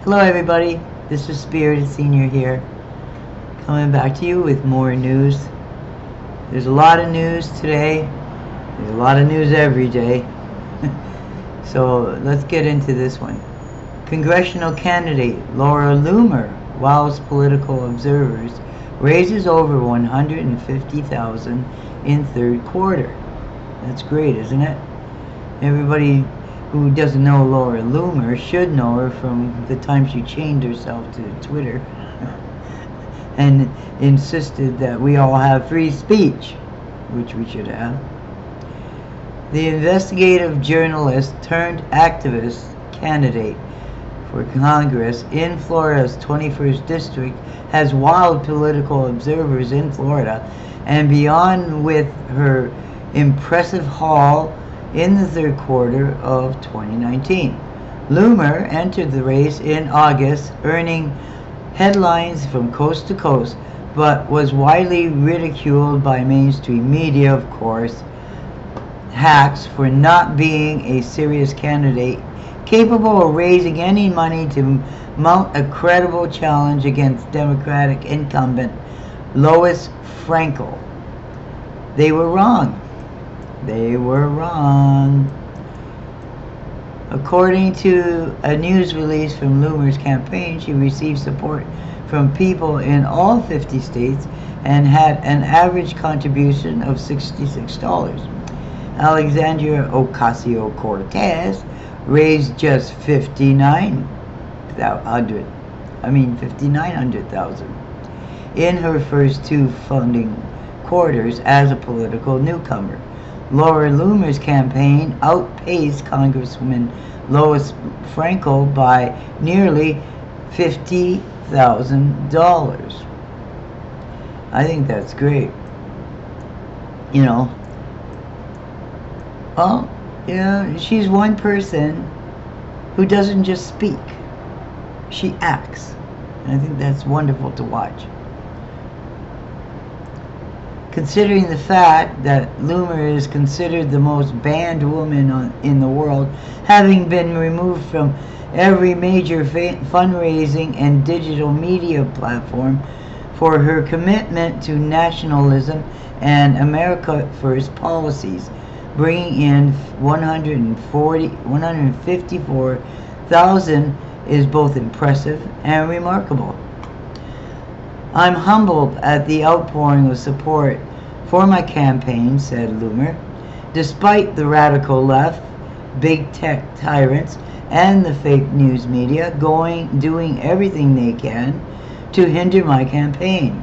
Hello everybody, this is Spirited Senior here, coming back to you with more news. There's a lot of news today, there's a lot of news every day, so let's get into this one. Congressional candidate Laura Loomer wows political observers, raises over $150,000 in third quarter. That's great, isn't it? Everybody who doesn't know Laura Loomer should know her from the time she chained herself to Twitter and insisted that we all have free speech, which we should have. The investigative journalist turned activist candidate for Congress in Florida's 21st district has wowed political observers in Florida and beyond with her impressive haul in the third quarter of 2019. Loomer entered the race in August, earning headlines from coast to coast, but was widely ridiculed by mainstream media, of course, hacks, for not being a serious candidate capable of raising any money to mount a credible challenge against Democratic incumbent Lois Frankel. They were wrong. They were wrong. According to a news release from Loomer's campaign, she received support from people in all 50 states and had an average contribution of $66. Alexandria Ocasio-Cortez raised just $59,000 in her first two funding quarters as a political newcomer. Laura Loomer's campaign outpaced Congresswoman Lois Frankel by nearly $50,000. I think that's great. You know, well, she's one person who doesn't just speak, she acts. And I think that's wonderful to watch. Considering the fact that Loomer is considered the most banned woman in the world, having been removed from every major fundraising and digital media platform for her commitment to nationalism and America First policies, bringing in $154,000 is both impressive and remarkable. I'm humbled at the outpouring of support for my campaign, said Loomer, despite the radical left, big tech tyrants, and the fake news media doing everything they can to hinder my campaign.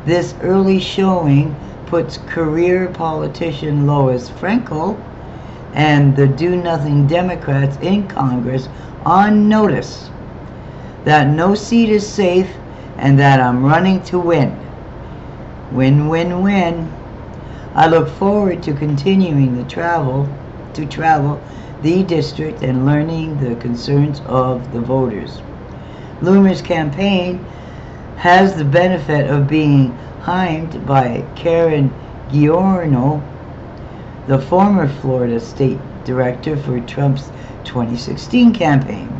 This early showing puts career politician Lois Frankel and the do-nothing Democrats in Congress on notice that no seat is safe and that I'm running to win. Win, win, win. I look forward to continuing to travel the district and learning the concerns of the voters. Loomer's campaign has the benefit of being heimed by Karen Giorno, the former Florida state director for Trump's 2016 campaign.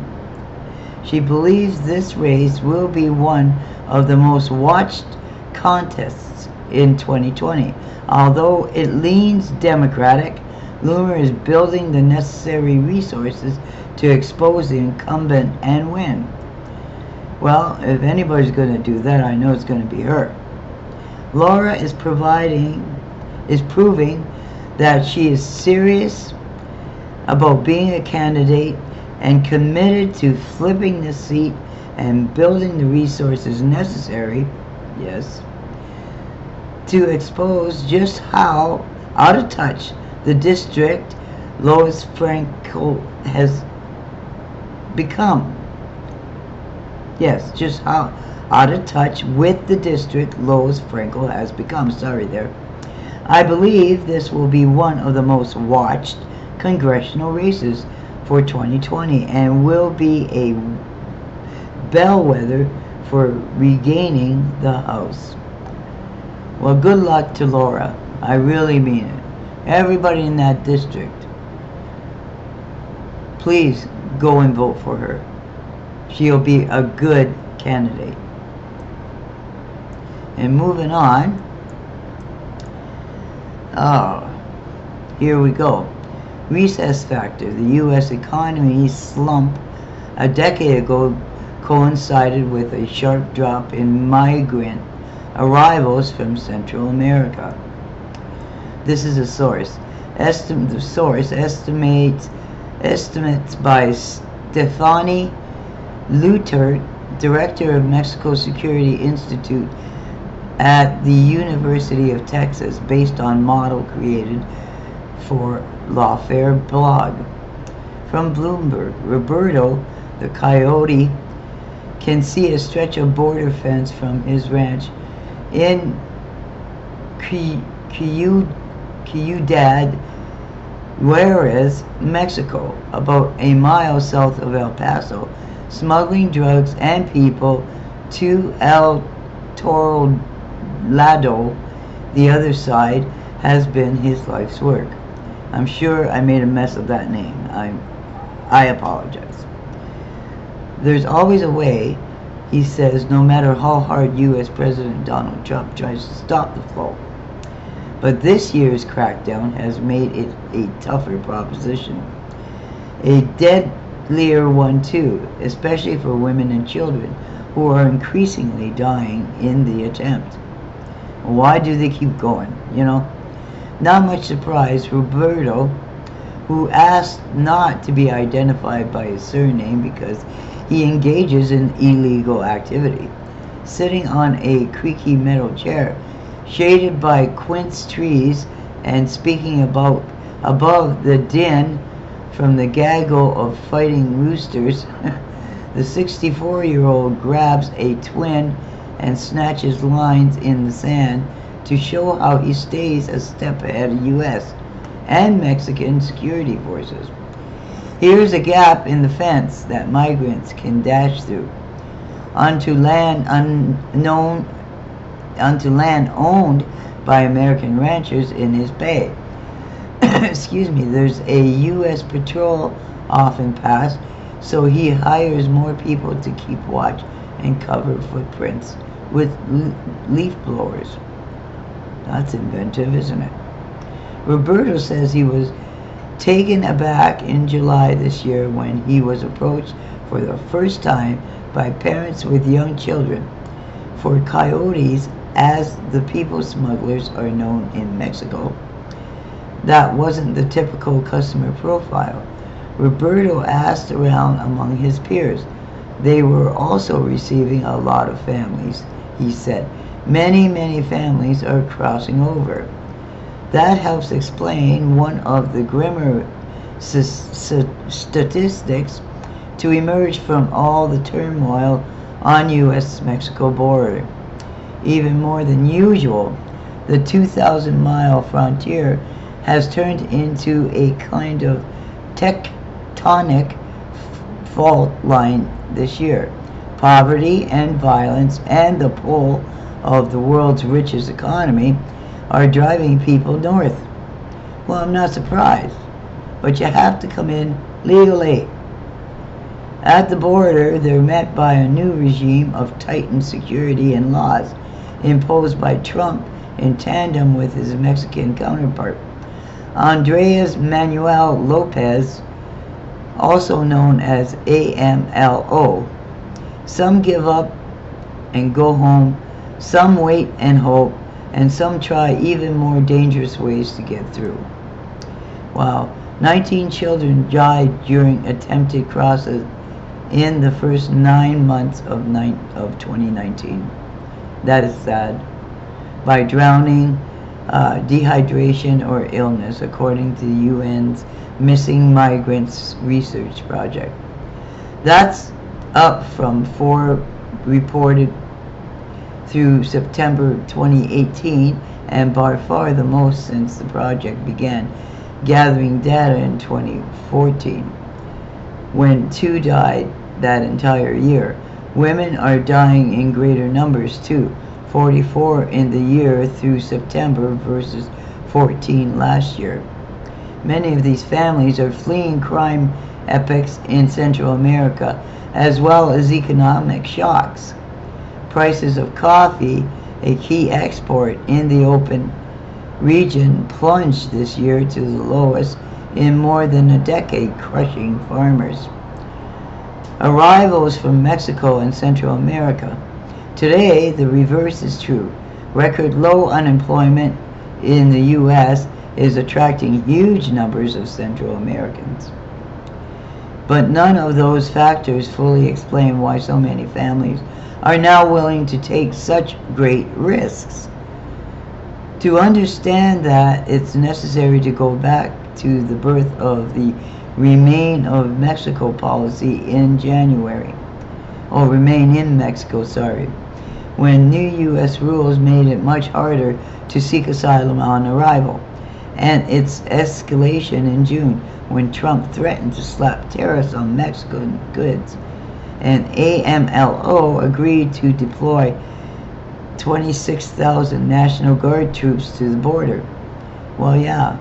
She believes this race will be one of the most watched contests in 2020. Although it leans Democratic, Loomer is building the necessary resources to expose the incumbent and win. Well, if anybody's going to do that, I know it's going to be her. Laura is proving that she is serious about being a candidate and committed to flipping the seat and building the resources necessary, yes, to expose just how out of touch the district Lois Frankel has become. Yes, just how out of touch with the district Lois Frankel has become. Sorry there. I believe this will be one of the most watched congressional races for 2020 and will be a bellwether for regaining the House. Well, good luck to Laura. I really mean it. Everybody in that district, please go and vote for her. she'll be a good candidate. And moving on, oh, here we go. Recess factor. The U.S. economy's slump a decade ago coincided with a sharp drop in migrant arrivals from Central America. This is a source. The source estimates by Stephanie Luter, director of Mexico Security Institute at the University of Texas, based on model created for Lawfare blog. From Bloomberg, Roberto, the coyote, can see a stretch of border fence from his ranch in Ciudad Juarez, Mexico, about a mile south of El Paso, smuggling drugs and people to El Torolado. The other side has been his life's work. I'm sure I made a mess of that name. I apologize. There's always a way, he says, no matter how hard U.S. President Donald Trump tries to stop the flow. But this year's crackdown has made it a tougher proposition. A deadlier one too, especially for women and children, who are increasingly dying in the attempt. Why do they keep going, you know? Not much surprise, Roberto, who asked not to be identified by his surname because he engages in illegal activity, sitting on a creaky metal chair, shaded by quince trees, and speaking above the din from the gaggle of fighting roosters, the 64-year-old grabs a twin and snatches lines in the sand to show how he stays a step ahead of U.S. and Mexican security forces. Here's a gap in the fence that migrants can dash through onto land owned by American ranchers in his bay. Excuse me, there's a U.S. patrol often pass, so he hires more people to keep watch and cover footprints with leaf blowers. That's inventive, isn't it? Roberto says he was taken aback in July this year when he was approached for the first time by parents with young children. For coyotes, as the people smugglers are known in Mexico, that wasn't the typical customer profile. Roberto asked around among his peers. They were also receiving a lot of families, he said. Many families are crossing over. That helps explain one of the grimmer statistics to emerge from all the turmoil on U.S.-Mexico border. Even more than usual, the 2,000-mile frontier has turned into a kind of tectonic fault line this year. Poverty and violence and the pull of the world's richest economy are driving people north. Well, I'm not surprised, but you have to come in legally. At the border, they're met by a new regime of tightened security and laws imposed by Trump in tandem with his Mexican counterpart. Andres Manuel Lopez, also known as AMLO. Some give up and go home, some wait and hope, and some try even more dangerous ways to get through. Wow, 19 children died during attempted crosses in the first 9 months of 2019. That is sad. By drowning, dehydration, or illness, according to the UN's Missing Migrants Research Project. That's up from 4 reported through September 2018, and by far the most since the project began gathering data in 2014, when 2 died that entire year. Women are dying in greater numbers too, 44 in the year through September versus 14 last year. Many of these families are fleeing crime epochs in Central America, as well as economic shocks. Prices of coffee, a key export in the open region, plunged this year to the lowest in more than a decade, crushing farmers. Arrivals from Mexico and Central America. Today, the reverse is true. Record low unemployment in the U.S. is attracting huge numbers of Central Americans. But none of those factors fully explain why so many families are now willing to take such great risks. To understand that, it's necessary to go back to the birth of the Remain of Mexico policy in January. Remain in Mexico, sorry. When new U.S. rules made it much harder to seek asylum on arrival, and its escalation in June when Trump threatened to slap tariffs on Mexican goods, and AMLO agreed to deploy 26,000 National Guard troops to the border. Well, yeah,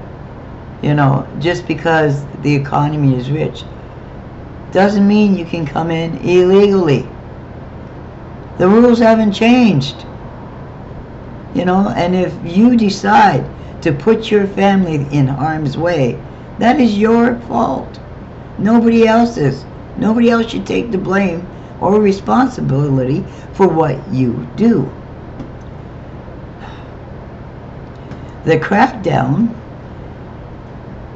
just because the economy is rich doesn't mean you can come in illegally. The rules haven't changed. And if you decide to put your family in harm's way, that is your fault. Nobody else's. Nobody else should take the blame or responsibility for what you do. The crackdown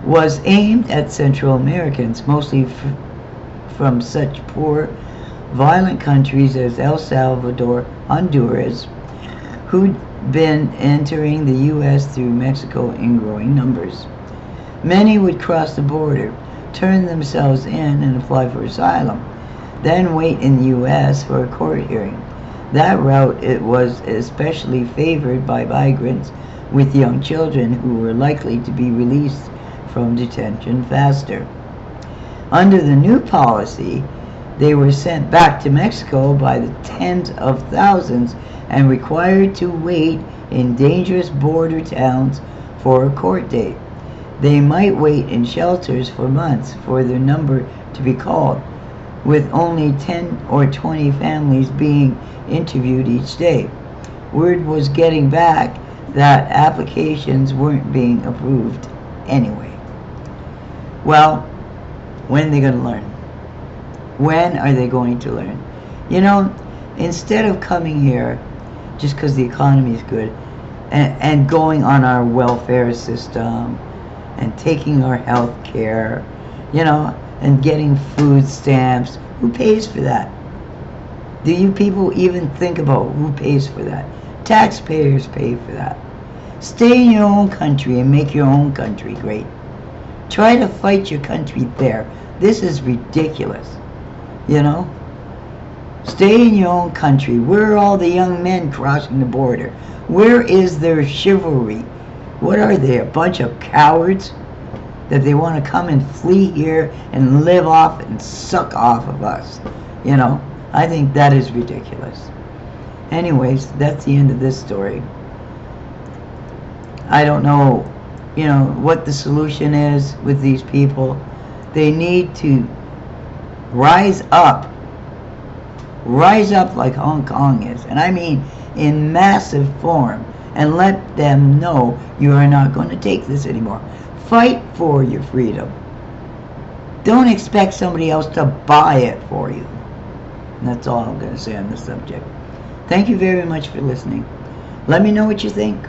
was aimed at Central Americans, mostly from such poor, violent countries as El Salvador, Honduras, who'd been entering the U.S. through Mexico in growing numbers. Many would cross the border, turn themselves in and apply for asylum, then wait in the U.S. for a court hearing. That route it was especially favored by migrants with young children who were likely to be released from detention faster. Under the new policy, they were sent back to Mexico by the tens of thousands and required to wait in dangerous border towns for a court date. They might wait in shelters for months for their number to be called, with only 10 or 20 families being interviewed each day. Word was getting back that applications weren't being approved anyway. Well, when are they going to learn? When are they going to learn? Instead of coming here just because the economy is good and going on our welfare system and taking our health care, and getting food stamps, who pays for that? Do you people even think about who pays for that? Taxpayers pay for that. Stay in your own country and make your own country great. Try to fight your country there. This is ridiculous. Stay in your own country. Where are all the young men crossing the border? Where is their chivalry? What are they, a bunch of cowards that they want to come and flee here and live off and suck off of us? I think that is ridiculous. Anyways, that's the end of this story. I don't know, what the solution is with these people. They need to rise up like Hong Kong is, and I mean in massive form, and let them know you are not going to take this anymore. Fight for your freedom. Don't expect somebody else to buy it for you. And that's all I'm going to say on this subject. Thank you very much for listening. Let me know what you think.